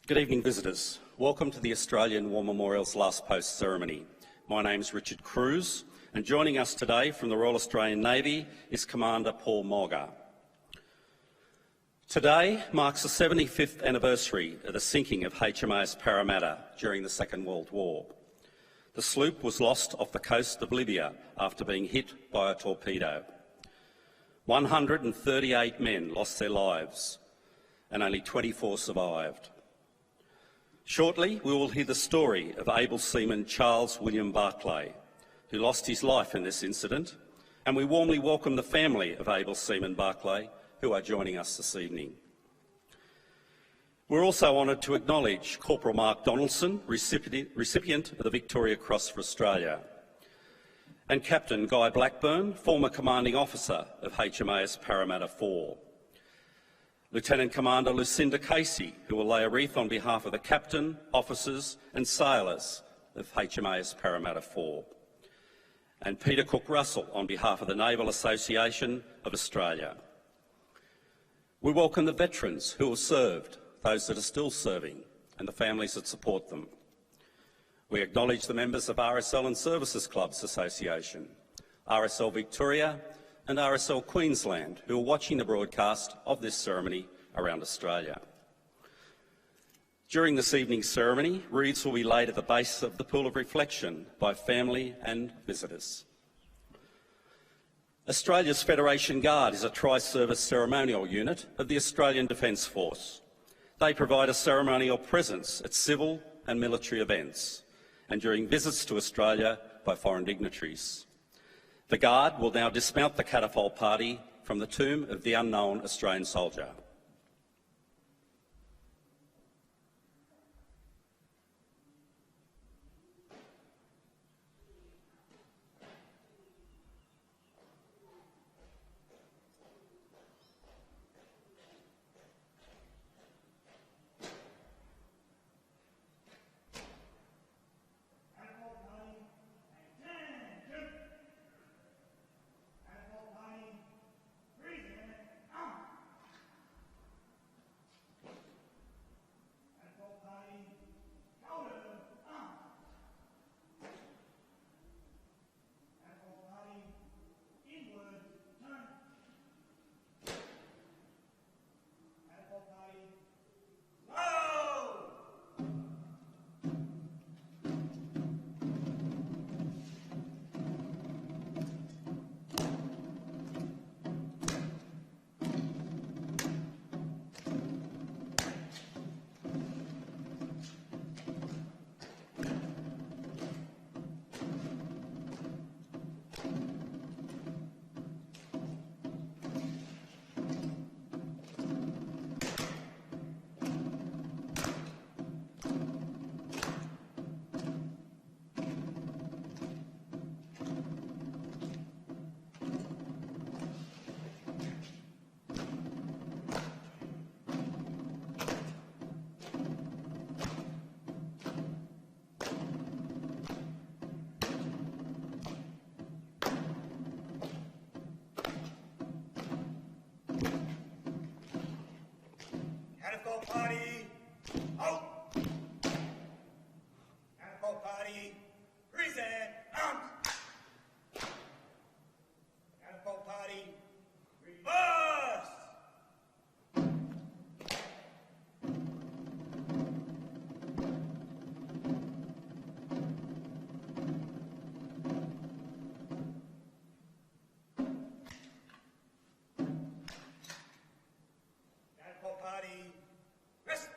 Good evening, visitors. Welcome to the Australian War Memorial's Last Post ceremony. My name is Richard Cruz, and joining us today from the Royal Australian Navy is Commander Paul Moggach. Today marks the 75th anniversary of the sinking of HMAS Parramatta during the Second World War. The sloop was lost off the coast of Libya after being hit by a torpedo. 138 men lost their lives, and only 24 survived. Shortly, we will hear the story of able seaman Charles William Barclay, who lost his life in this incident, and we warmly welcome the family of able seaman Barclay, who are joining us this evening. We're also honoured to acknowledge Corporal Mark Donaldson, recipient of the Victoria Cross for Australia, and Captain Guy Blackburn, former commanding officer of HMAS Parramatta 4. Lieutenant Commander Lucinda Casey, who will lay a wreath on behalf of the captain, officers and sailors of HMAS Parramatta 4. And Peter Cook Russell on behalf of the Naval Association of Australia. We welcome the veterans who have served, those that are still serving, and the families that support them. We acknowledge the members of RSL and Services Clubs Association, RSL Victoria and RSL Queensland, who are watching the broadcast of this ceremony around Australia. During this evening's ceremony, wreaths will be laid at the base of the pool of reflection by family and visitors. Australia's Federation Guard is a tri-service ceremonial unit of the Australian Defence Force. They provide a ceremonial presence at civil and military events and during visits to Australia by foreign dignitaries. The Guard will now dismount the catapult party from the tomb of the unknown Australian soldier. Catapult party, out! Catapult party, present, out! Catapult party, reverse! Catapult party, rest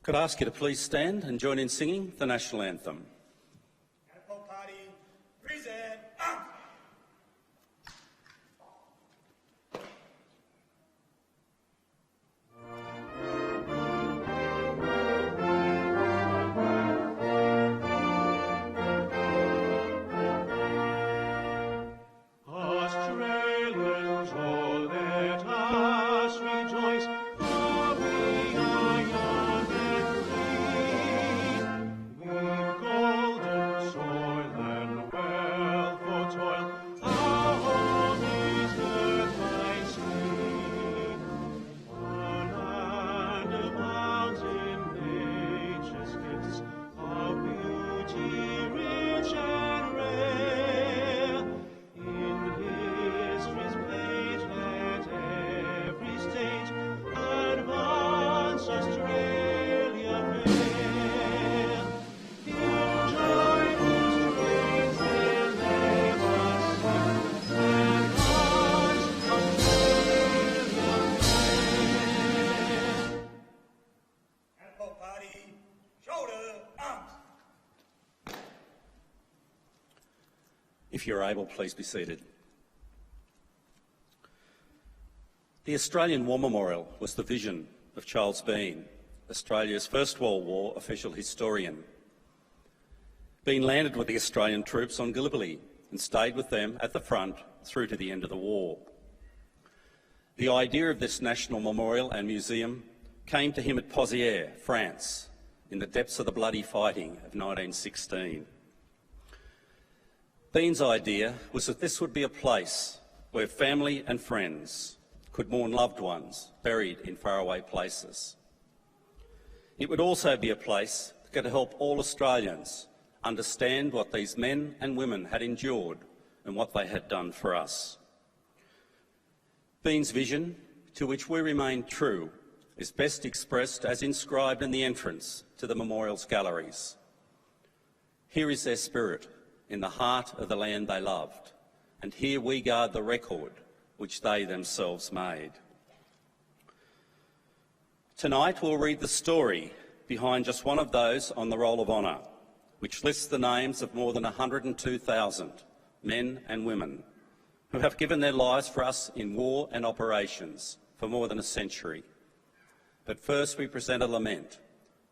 Could I ask you to please stand and join in singing the national anthem? Catapult Party, present, arms. Australians, oh, let us rejoice, for we are young and free. We've golden soil and wealth for toil, our home is earth by sea. A land abounds in nature's gifts, of beauty rich and rare. In history's page let every state advance Australia fair. In joyful strains then let us sing, advance Australia fair. Catapult Party, shoulder, arms. If you're able, please be seated. The Australian War Memorial was the vision of Charles Bean, Australia's First World War official historian. Bean landed with the Australian troops on Gallipoli and stayed with them at the front through to the end of the war. The idea of this national memorial and museum came to him at Pozières, France, in the depths of the bloody fighting of 1916. Bean's idea was that this would be a place where family and friends could mourn loved ones buried in faraway places. It would also be a place that could help all Australians understand what these men and women had endured and what they had done for us. Bean's vision, to which we remain true, is best expressed as inscribed in the entrance to the memorial's galleries. Here is their spirit, in the heart of the land they loved, and here we guard the record which they themselves made. Tonight we'll read the story behind just one of those on the Roll of Honour, which lists the names of more than 102,000 men and women who have given their lives for us in war and operations for more than a century. But first we present a lament,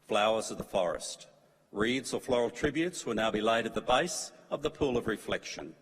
Flowers of the Forest. Wreaths or floral tributes will now be laid at the base of the pool of reflection.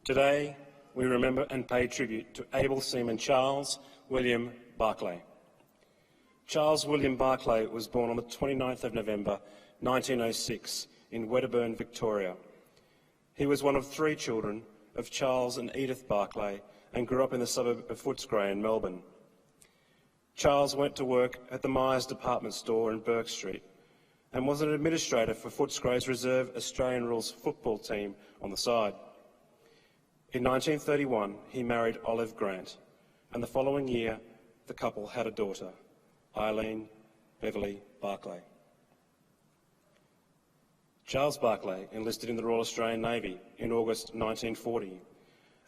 Today, we remember and pay tribute to able seaman Charles William Barclay. Charles William Barclay was born on the 29th of November 1906 in Wedderburn, Victoria. He was one of 3 children of Charles and Edith Barclay and grew up in the suburb of Footscray in Melbourne. Charles went to work at the Myers department store in Burke Street and was an administrator for Footscray's reserve Australian rules football team on the side. In 1931, he married Olive Grant, and the following year, the couple had a daughter, Eileen Beverly Barclay. Charles Barclay enlisted in the Royal Australian Navy in August 1940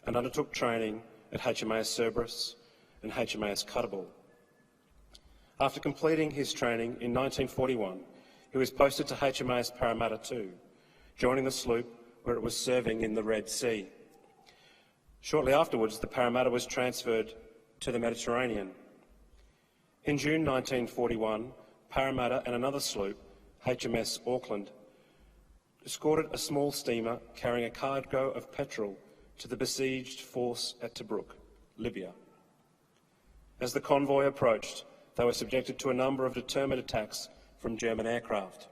and undertook training at HMAS Cerberus and HMAS Cuttable. After completing his training in 1941, he was posted to HMAS Parramatta II, joining the sloop where it was serving in the Red Sea. Shortly afterwards, the Parramatta was transferred to the Mediterranean. In June 1941, Parramatta and another sloop, HMS Auckland, escorted a small steamer carrying a cargo of petrol to the besieged force at Tobruk, Libya. As the convoy approached, they were subjected to a number of determined attacks from German aircraft.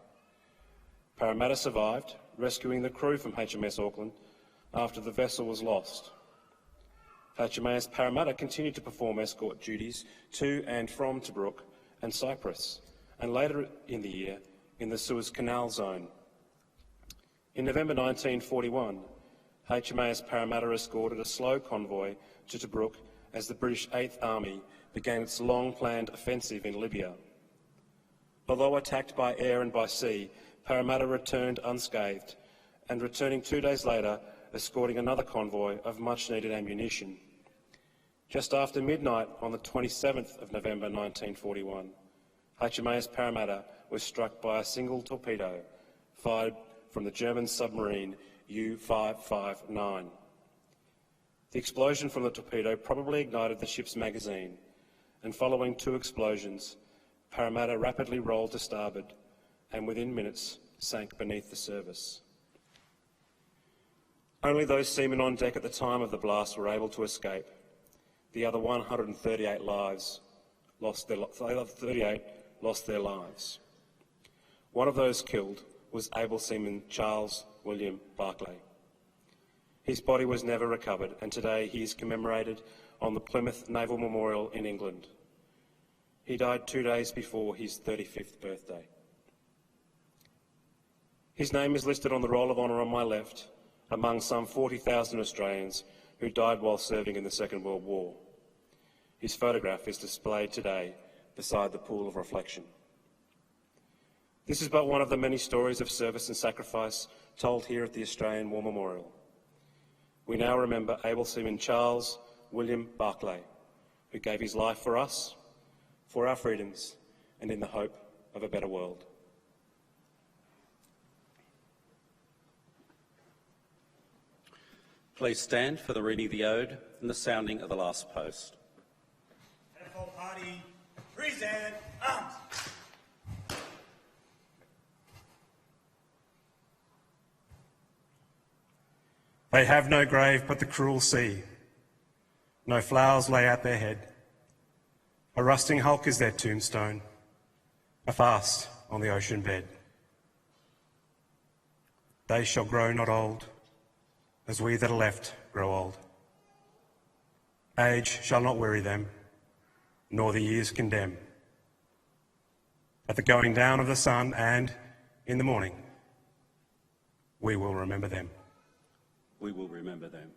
Parramatta survived, rescuing the crew from HMS Auckland after the vessel was lost. HMAS Parramatta continued to perform escort duties to and from Tobruk and Cyprus, and later in the year in the Suez Canal zone. In November 1941, HMAS Parramatta escorted a slow convoy to Tobruk as the British 8th Army began its long-planned offensive in Libya. Although attacked by air and by sea, Parramatta returned unscathed, and returning 2 days later, escorting another convoy of much-needed ammunition. Just after midnight on the 27th of November 1941, HMAS Parramatta was struck by a single torpedo fired from the German submarine U-559. The explosion from the torpedo probably ignited the ship's magazine, and following 2 explosions, Parramatta rapidly rolled to starboard and within minutes sank beneath the surface. Only those seamen on deck at the time of the blast were able to escape. The other 138 lost their lives. One of those killed was able seaman Charles William Barclay. His body was never recovered, and today he is commemorated on the Plymouth Naval Memorial in England. He died 2 days before his 35th birthday. His name is listed on the Roll of Honour on my left, among some 40,000 Australians who died while serving in the Second World War. His photograph is displayed today beside the pool of reflection. This is but one of the many stories of service and sacrifice told here at the Australian War Memorial. We now remember able seaman Charles William Barclay, who gave his life for us, for our freedoms, and in the hope of a better world. Please stand for the reading of the ode and the sounding of the last post. Catapult party, present arms. They have no grave but the cruel sea. No flowers lay at their head. A rusting hulk is their tombstone, a fast on the ocean bed. They shall grow not old, as we that are left grow old. Age shall not weary them, nor the years condemn. At the going down of the sun and in the morning, we will remember them. We will remember them.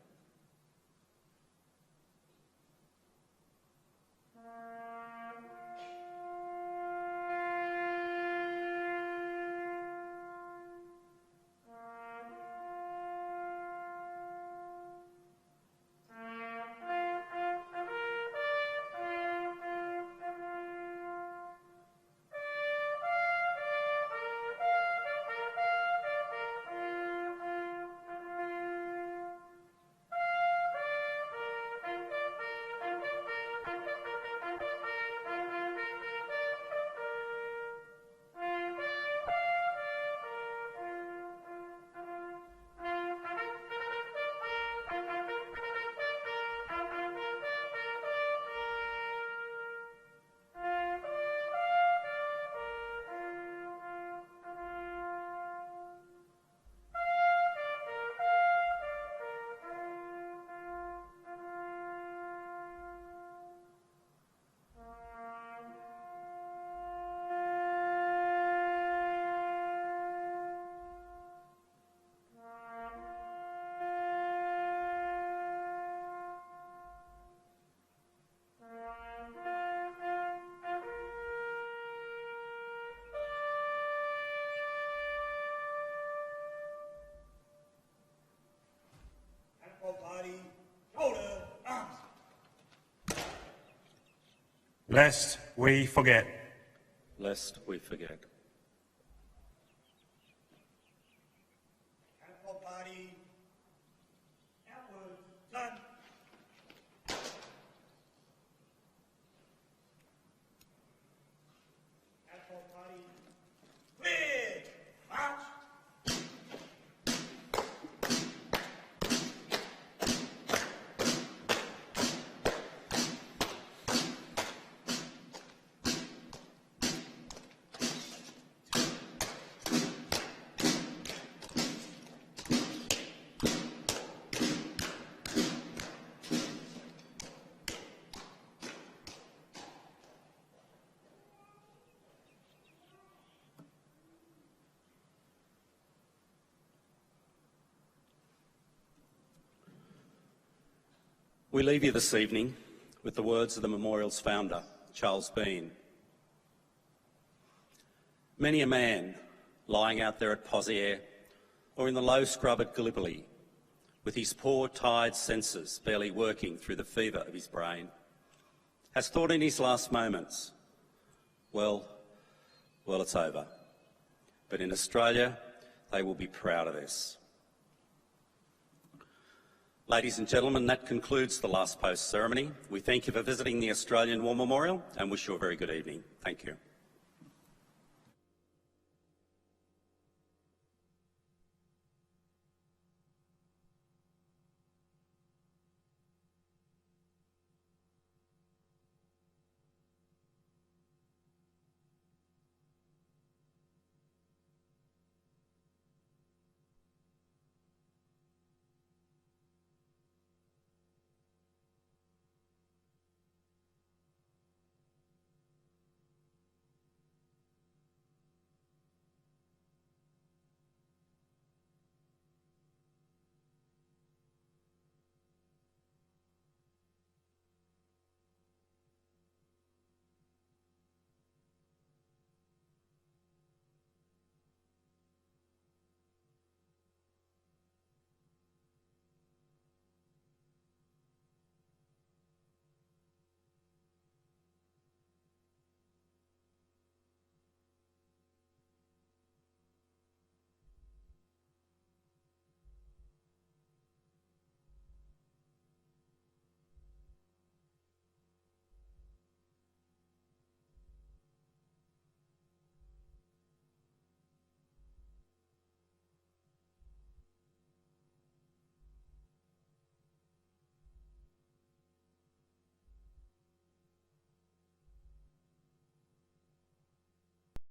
lest we forget. Lest we forget. Catapult party, outward, done. Catapult party, clear, march. We leave you this evening with the words of the memorial's founder, Charles Bean. Many a man lying out there at Pozières or in the low scrub at Gallipoli, with his poor, tired senses barely working through the fever of his brain, has thought in his last moments, well, it's over. But in Australia, they will be proud of this. Ladies and gentlemen, that concludes the last post ceremony. We thank you for visiting the Australian War Memorial and wish you a very good evening. Thank you.